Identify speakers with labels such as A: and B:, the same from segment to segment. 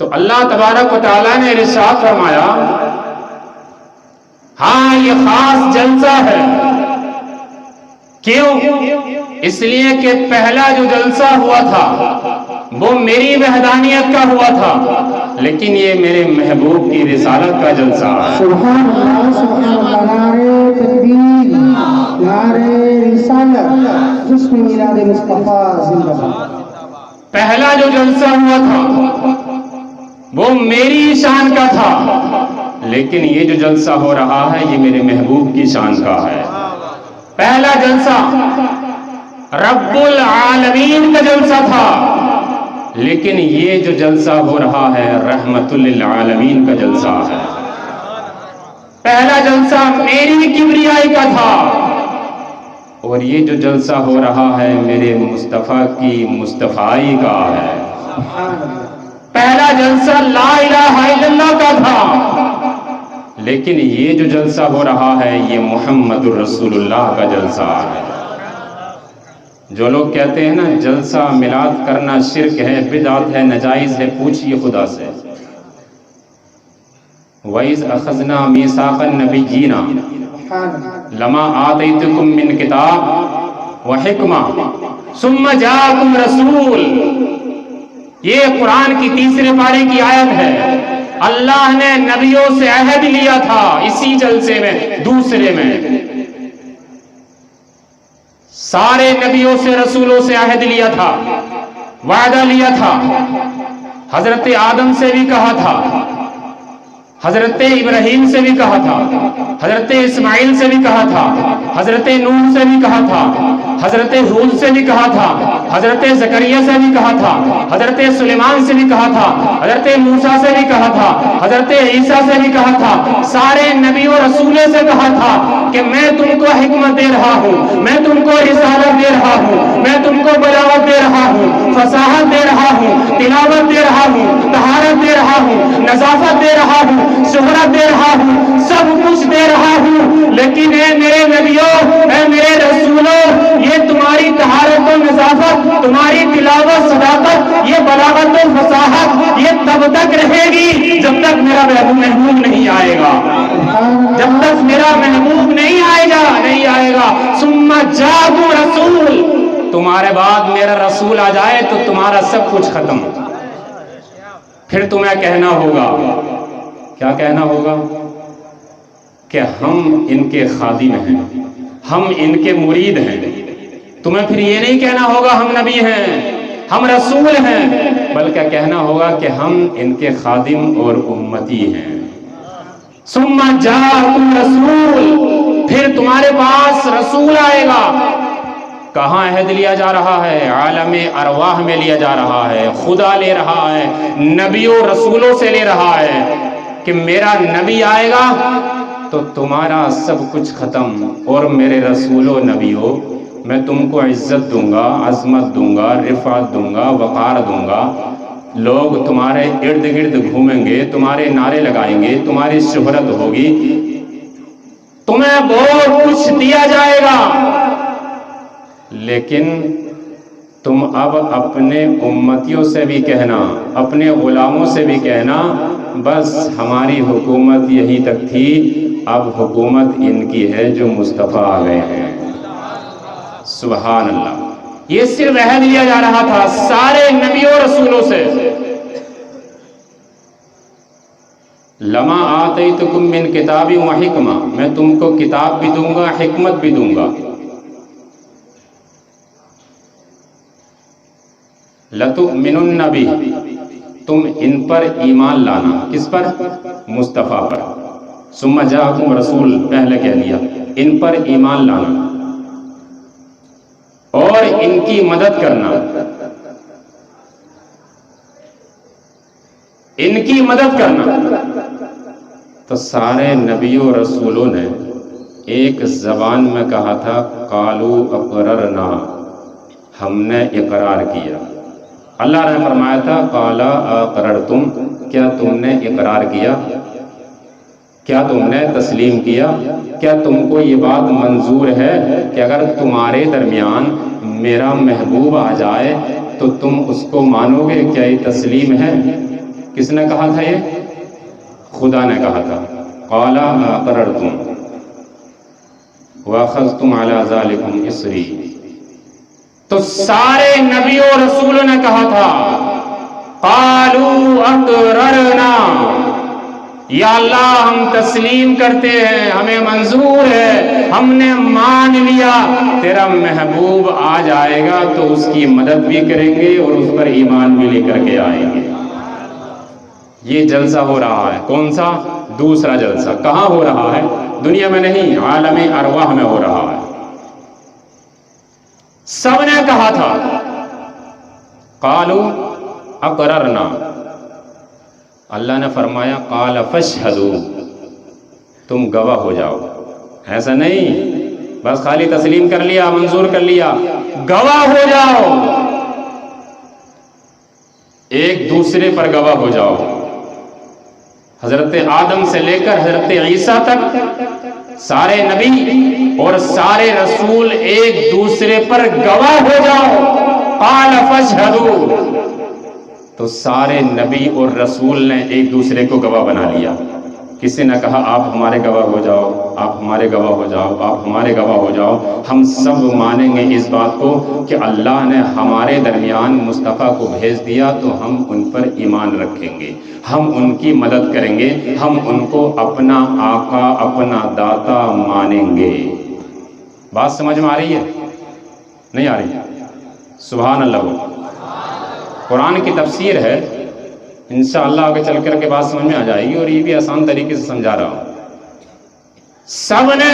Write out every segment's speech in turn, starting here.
A: تو اللہ تبارک و تعالیٰ نے ارشاد فرمایا ہاں یہ خاص جلسہ ہے. کیوں؟ اس لیے کہ پہلا جو جلسہ ہوا تھا وہ میری وحدانیت کا ہوا تھا، لیکن یہ میرے محبوب کی رسالت کا جلسہ ہے.
B: سبحان اللہ سبحان اللہ. نعرہ تکبیر، نعرہ رسالت، جشن میلاد مصطفیٰ زندہ باد.
A: پہلا جو جلسہ ہوا تھا وہ میری شان کا تھا، لیکن یہ جو جلسہ ہو رہا ہے یہ میرے محبوب کی شان کا ہے. پہلا جلسہ رب العالمین کا جلسہ تھا، لیکن یہ جو جلسہ ہو رہا ہے رحمت للعالمین کا جلسہ ہے. پہلا جلسہ میری کبریائی کا تھا، اور یہ جو جلسہ ہو رہا ہے میرے مصطفیٰ کی مصطفائی کا ہے. پہلا جلسہ لا الہ الا اللہ کا تھا، لیکن یہ جو جلسہ ہو رہا ہے یہ محمد الرسول اللہ کا جلسہ ہے. جو لوگ کہتے ہیں نا جلسہ میلاد کرنا شرک ہے، بدعت ہے، ناجائز ہے، پوچھئے خدا سے. وَإِذْ أَخَذْنَا مِيثَاقَ النَّبِيِّينَ لَمَا آتَيْتُكُم مِّن كِتَابٍ وَحِكْمَةٍ ثُمَّ جَاءَكُمْ رَسُولٌ. یہ قرآن کی تیسرے پارے کی آیت ہے. اللہ نے نبیوں سے عہد لیا تھا اسی جلسے میں، دوسرے میں سارے نبیوں سے رسولوں سے عہد لیا تھا، وعدہ لیا تھا. حضرت آدم سے بھی کہا تھا، حضرت ابراہیم سے بھی کہا تھا، حضرت اسماعیل سے بھی کہا تھا، حضرت نوح سے بھی کہا تھا، حضرت ہود سے بھی کہا تھا، حضرت زکریا سے بھی کہا تھا، حضرت سلیمان سے بھی کہا تھا، حضرت موسیٰ سے بھی کہا تھا، حضرت عیسیٰ سے بھی کہا تھا. سارے نبیوں رسولوں سے کہا تھا کہ میں تم کو حکمت دے رہا ہوں، میں تم کو رسالت دے رہا ہوں، میں تم کو بلاغت دے رہا ہوں، فصاحت دے رہا ہوں، تلاوت دے رہا ہوں، طہارت دے رہا ہوں، نظافت دے رہا ہوں، شہرت دے رہا ہوں، سب کچھ دے رہا ہوں. لیکن اے میرے نبیوں، اے میرے رسولوں، یہ تمہاری طہارت و نظافت، تمہاری تلاوت، صداقت، یہ بلاغت و فصاحت یہ تب تک رہے گی جب تک میرا محبوب نہیں آئے گا. جب تک میرا محبوب نہیں آئے گا. ثم جاءکم رسول، تمہارے بعد میرا رسول آ جائے تو تمہارا سب کچھ ختم. پھر تمہیں کہنا ہوگا، کیا کہنا ہوگا؟ کہ ہم ان کے خادم ہیں، ہم ان کے مرید ہیں. تمہیں پھر یہ نہیں کہنا ہوگا ہم نبی ہیں، ہم رسول ہیں، بلکہ کہنا ہوگا کہ ہم ان کے خادم اور امتی ہیں. ثم جاءکم رسول، پھر تمہارے پاس رسول آئے گا. کہاں عہد لیا جا رہا ہے؟ عالم ارواح میں لیا جا رہا ہے. خدا لے رہا ہے، نبیوں رسولوں سے لے رہا ہے کہ میرا نبی آئے گا تو تمہارا سب کچھ ختم، اور میرے رسولوں نبیوں میں تم کو عزت دوں گا، عظمت دوں گا، رفعت دوں گا، وقار دوں گا. لوگ تمہارے ارد گرد گھومیں گے، تمہارے نعرے لگائیں گے، تمہاری شہرت ہوگی، تمہیں بہت کچھ دیا جائے گا. لیکن تم اب اپنے امتیوں سے بھی کہنا، اپنے غلاموں سے بھی کہنا بس ہماری حکومت یہی تک تھی، اب حکومت ان کی ہے جو مصطفیٰ آ گئے ہیں. سبحان اللہ. یہ صرف عہد لیا جا رہا تھا سارے نبیوں رسولوں سے. لما آتیتکم من کتاب و حکمہ، میں تم کو کتاب بھی دوں گا، حکمت بھی دوں گا. لتؤمنن بہ، تم ان پر ایمان لانا. کس پر؟ مصطفیٰ پر. ثم جاءکم رسول، پہلے کہہ دیا، ان پر ایمان لانا اور ان کی مدد کرنا. ان کی مدد کرنا. تو سارے نبیوں رسولوں نے ایک زبان میں کہا تھا قالوا اقررنا، ہم نے اقرار کیا. اللہ نے فرمایا تھا قال اقررتم، کیا تم نے اقرار کیا؟ کیا تم نے تسلیم کیا؟ کیا تم کو یہ بات منظور ہے کہ اگر تمہارے درمیان میرا محبوب آ جائے تو تم اس کو مانو گے؟ کیا یہ تسلیم ہے؟ کس نے کہا تھا یہ؟ خدا نے کہا تھا. قال اقررتم واخذتم علی ذلکم اصری. تو سارے نبیوں اور رسولوں نے کہا تھا قالوا اقررنا، یا اللہ ہم تسلیم کرتے ہیں، ہمیں منظور ہے، ہم نے مان لیا. تیرا محبوب آ جائے گا تو اس کی مدد بھی کریں گے اور اس پر ایمان بھی لے کر کے آئیں گے. یہ جلسہ ہو رہا ہے. کون سا؟ دوسرا جلسہ. کہاں ہو رہا ہے؟ دنیا میں نہیں، عالم ارواح میں ہو رہا ہے. سب نے کہا تھا قالوا اقررنا. اللہ نے فرمایا قال فاشہدوا، تم گواہ ہو جاؤ. ایسا نہیں بس خالی تسلیم کر لیا، منظور کر لیا، گواہ ہو جاؤ، ایک دوسرے پر گواہ ہو جاؤ. حضرت آدم سے لے کر حضرت عیسیٰ تک سارے نبی اور سارے رسول ایک دوسرے پر گواہ ہو جاؤ. قال فاشہدوا، تو سارے نبی اور رسول نے ایک دوسرے کو گواہ بنا لیا. کسی نے کہا آپ ہمارے گواہ ہو جاؤ، آپ ہمارے گواہ ہو جاؤ، آپ ہمارے گواہ ہو جاؤ. ہم سب مانیں گے اس بات کو کہ اللہ نے ہمارے درمیان مصطفیٰ کو بھیج دیا تو ہم ان پر ایمان رکھیں گے، ہم ان کی مدد کریں گے، ہم ان کو اپنا آقا اپنا داتا مانیں گے. بات سمجھ میں آ رہی ہے؟ نہیں آ رہی؟ سبحان اللہ. قرآن کی تفسیر ہے، انشاءاللہ آگے چل کر کے بات سمجھ میں آ جائے گی، اور یہ بھی آسان طریقے سے سمجھا رہا ہوں. سب نے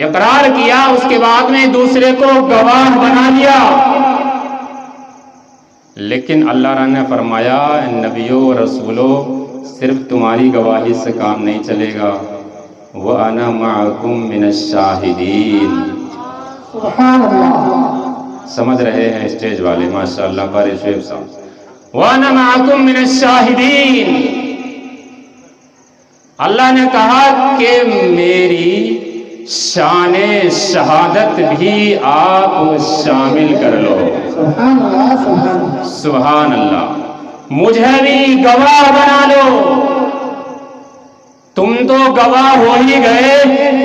A: اقرار کیا، اس کے بعد میں دوسرے کو گواہ بنا لیا. لیکن اللہ رہا نے فرمایا نبیوں اور رسولوں صرف تمہاری گواہی سے کام نہیں چلے گا. وَأَنَا مَعَكُمْ مِنَ الشَّاهِدِينَ.
B: سبحان اللہ.
A: سمجھ رہے ہیں اسٹیج والے؟ ماشاءاللہ قاری شعیب صاحب. وَأَنَا مَعَكُمْ مِنَ الشَّاهِدِينَ. اللہ نے کہا کہ میری شان شہادت بھی آپ شامل کر لو.
B: سبحان اللہ. سبحان اللہ.
A: سبحان اللہ. مجھے بھی گواہ بنا لو. تم تو گواہ ہو ہی گئے،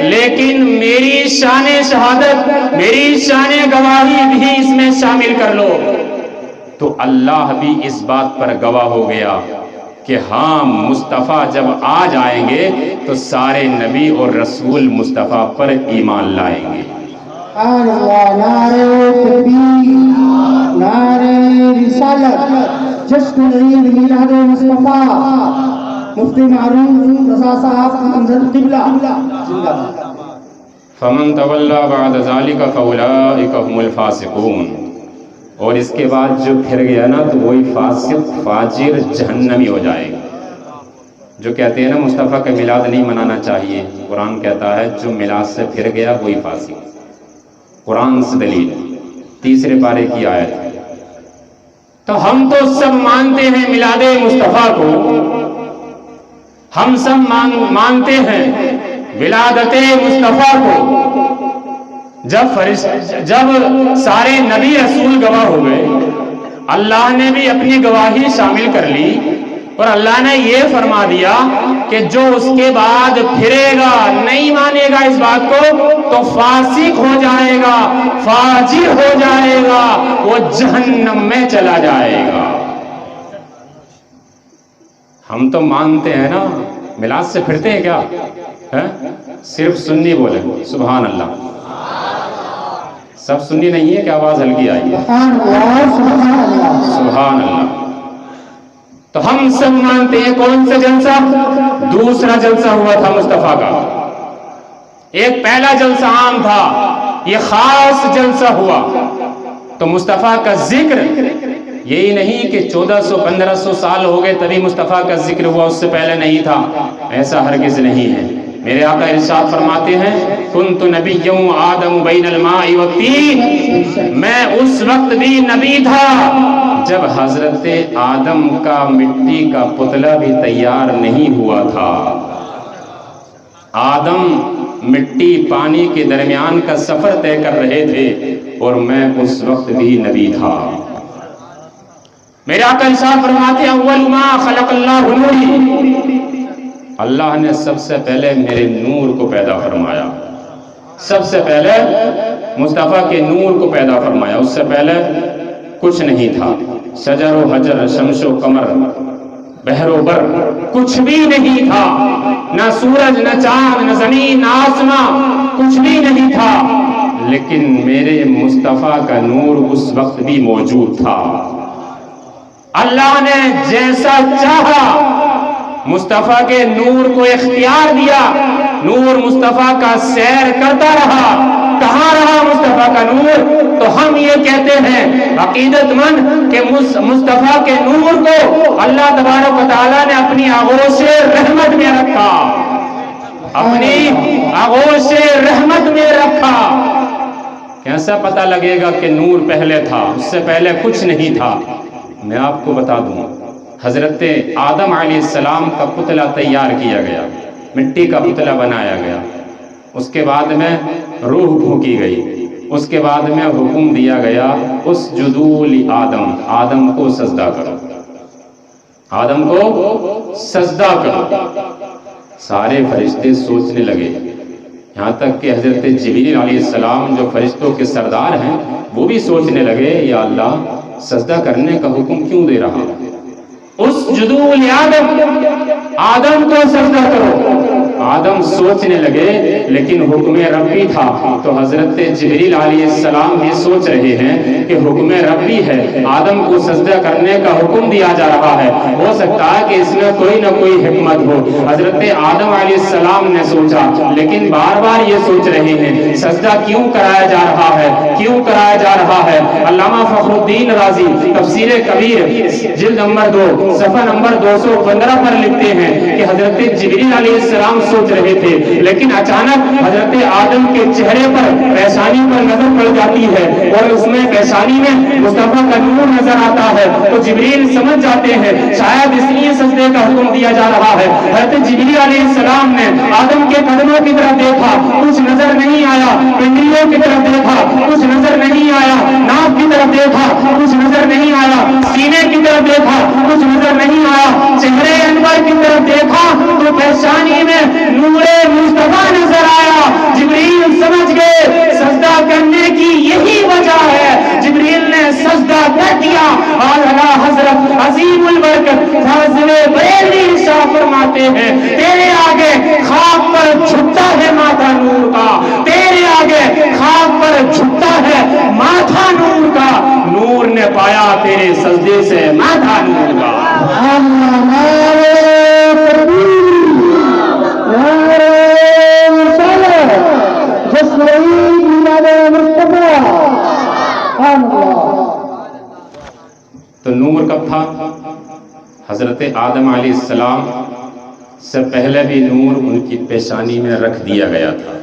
A: لیکن میری شان شہادت، میری شان گواہی بھی اس میں شامل کر لو. تو اللہ بھی اس بات پر گواہ ہو گیا کہ ہاں مصطفیٰ جب آ جائیں گے تو سارے نبی اور رسول مصطفیٰ پر ایمان لائیں گے.
B: سبحان اللہ. نعرہ تکبیر، نعرہ رسالت، جشن عید میلاد مصطفیٰ. مفتی معروف رضا صاحب منظر قبلہ زندہ باد.
A: فمن تولی بعد ذلک فاولئک هم الفاسقون. اور اس کے بعد جو پھر گیا نا تو وہی فاسق فاجر جہنمی ہو جائے گا. جو کہتے ہیں نا مصطفیٰ کا میلاد نہیں منانا چاہیے، قرآن کہتا ہے جو میلاد سے پھر گیا وہی فاسق. قرآن سے دلیل 3 پارے کی آیت ہے. تو ہم تو سب مانتے ہیں میلاد مصطفیٰ کو، ہم سب مانتے ہیں ولادت مصطفیٰ کو. جب سارے نبی رسول گواہ ہو گئے، اللہ نے بھی اپنی گواہی شامل کر لی، اور اللہ نے یہ فرما دیا کہ جو اس کے بعد پھرے گا، نہیں مانے گا اس بات کو، تو فاسق ہو جائے گا، فاجر ہو جائے گا، وہ جہنم میں چلا جائے گا. ہم تو مانتے ہیں نا، میلاد سے پھرتے ہیں کیا؟ صرف سنی بولے سبحان اللہ. سب سنی نہیں ہے کہ آواز ہلکی آئی ہے؟ سبحان اللہ. تو ہم سب مانتے ہیں. کون سا جلسہ؟ دوسرا جلسہ ہوا تھا مصطفیٰ کا. ایک پہلا جلسہ عام تھا، یہ خاص جلسہ ہوا. تو مصطفیٰ کا ذکر یہی نہیں کہ 1400-1500 سال ہو گئے تبھی مصطفیٰ کا ذکر ہوا، اس سے پہلے نہیں تھا، ایسا ہرگز نہیں ہے. میرے آقا ارشاد فرماتے ہیں کنت نبی آدم بین الماء والطین. میں اس وقت بھی نبی تھا جب حضرت آدم کا مٹی کا پتلا بھی تیار نہیں ہوا تھا. آدم مٹی پانی کے درمیان کا سفر طے کر رہے تھے اور میں اس وقت بھی نبی تھا. میرے آقا ارشاد فرماتے ہیں اول ما خلق اللہ نوری، اللہ نے سب سے پہلے میرے نور کو پیدا فرمایا، سب سے پہلے مصطفیٰ کے نور کو پیدا فرمایا، اس سے پہلے کچھ نہیں تھا، شجر و حجر، شمس و قمر، بحر و بر، کچھ بھی نہیں تھا، نہ سورج، نہ چاند، نہ زمین، نہ آسمان، کچھ بھی نہیں تھا، لیکن میرے مصطفیٰ کا نور اس وقت بھی موجود تھا۔ اللہ نے جیسا چاہا مصطفیٰ کے نور کو اختیار دیا، نور مصطفیٰ کا سیر کرتا رہا۔ کہاں رہا مصطفیٰ کا نور؟ تو ہم یہ کہتے ہیں عقیدت مند کہ مصطفیٰ کے نور کو اللہ تبارک و تعالیٰ نے اپنی آغوش رحمت میں رکھا، اپنی آغوش رحمت میں رکھا۔ کیسا پتہ لگے گا کہ نور پہلے تھا، اس سے پہلے کچھ نہیں تھا؟ میں آپ کو بتا دوں، حضرت آدم علیہ السلام کا پتلا تیار کیا گیا، مٹی کا پتلا بنایا گیا، اس کے بعد میں روح پھونکی گئی، اس کے بعد میں حکم دیا گیا اسجدوا لآدم، آدم کو سجدہ کرو، آدم کو سجدہ کرو۔ سارے فرشتے سوچنے لگے، یہاں تک کہ حضرت جبریل علیہ السلام جو فرشتوں کے سردار ہیں وہ بھی سوچنے لگے یا اللہ سجدہ کرنے کا حکم کیوں دے رہا؟ اسجدوا لآدم، آدم کو سجدہ کرو۔ آدم سوچنے لگے لیکن حکم ربی تھا، تو حضرت جبریل علیہ السلام بھی سوچ رہے ہیں کہ حکم ربی ہے، آدم کو سجدہ کرنے کا حکم دیا جا رہا ہے، ہو سکتا ہے کہ اس میں کوئی نہ کوئی حکمت ہو۔ حضرت آدم علیہ السلام نے سوچا، لیکن بار بار یہ سوچ رہے ہیں سجدہ کیوں کرایا جا رہا ہے، کیوں کرایا جا رہا ہے؟ علامہ فخر الدین رازی تفسیر کبیر جلد نمبر 2 صفحہ نمبر 215 پر لکھتے ہیں کہ حضرت جبریل علیہ السلام سوچ رہے تھے، لیکن اچانک حضرت آدم کے چہرے پر پیشانی پر نظر پڑ جاتی ہے اور اس میں پیشانی میں مصطفیٰ کا نور نظر آتا ہے، تو جبریل سمجھ جاتے ہیں شاید اس لیے سجدے کا حکم دیا جا رہا ہے۔ حضرت جبریل علیہ السلام نے آدم کے قدموں کی طرف دیکھا، کچھ نظر نہیں آیا، پنڈلیوں کی طرف دیکھا، کچھ نظر نہیں آیا، ناک کی طرف دیکھا، کچھ نظر نہیں آیا، سینے کی طرف دیکھا، کچھ نظر نہیں آیا، چہرے انور کی طرف دیکھا تو پیشانی میں نور مصطفیٰ نظر آیا۔ جبریل سمجھ گئے سجدہ کرنے کی یہی وجہ ہے، جبریل نے سجدہ کر دیا۔ اور اللہ حضرت عظیم البرکت فاضل بریلوی ارشاد فرماتے ہیں تیرے آگے خاک پر جھکتا ہے ماتھا نور کا، تیرے آگے خاک پر جھکتا ہے ماتھا نور کا، نور نے پایا تیرے سجدے سے ماتھا نور کا۔ تو نور کب تھا؟ حضرت آدم علیہ السلام سے پہلے بھی نور ان کی پیشانی میں رکھ دیا گیا تھا،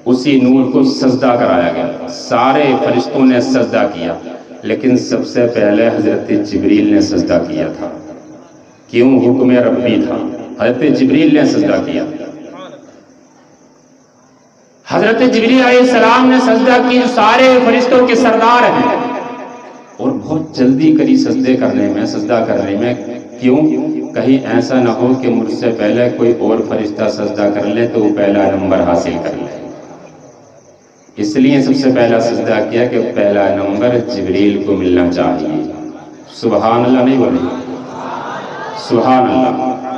A: اسی نور کو سجدہ کرایا گیا، سارے فرشتوں نے سجدہ کیا، لیکن سب سے پہلے حضرت جبریل نے سجدہ کیا تھا۔ کیوں؟ حکم ربی تھا، حضرت جبریل نے سجدہ کیا۔ حضرت جبریل علیہ السلام نے سجدہ کی، جو سارے فرشتوں کے سردار ہیں، اور بہت جلدی کری سجدے کرنے میں، سجدہ کرنے میں۔ کیوں؟ کہیں ایسا نہ ہو کہ مجھ سے پہلے کوئی اور فرشتہ سجدہ کر لے تو وہ پہلا نمبر حاصل کر لے، اس لیے سب سے پہلا سجدہ کیا کہ پہلا نمبر جبریل کو ملنا چاہیے۔ سبحان اللہ نہیں بولے؟ سبحان اللہ۔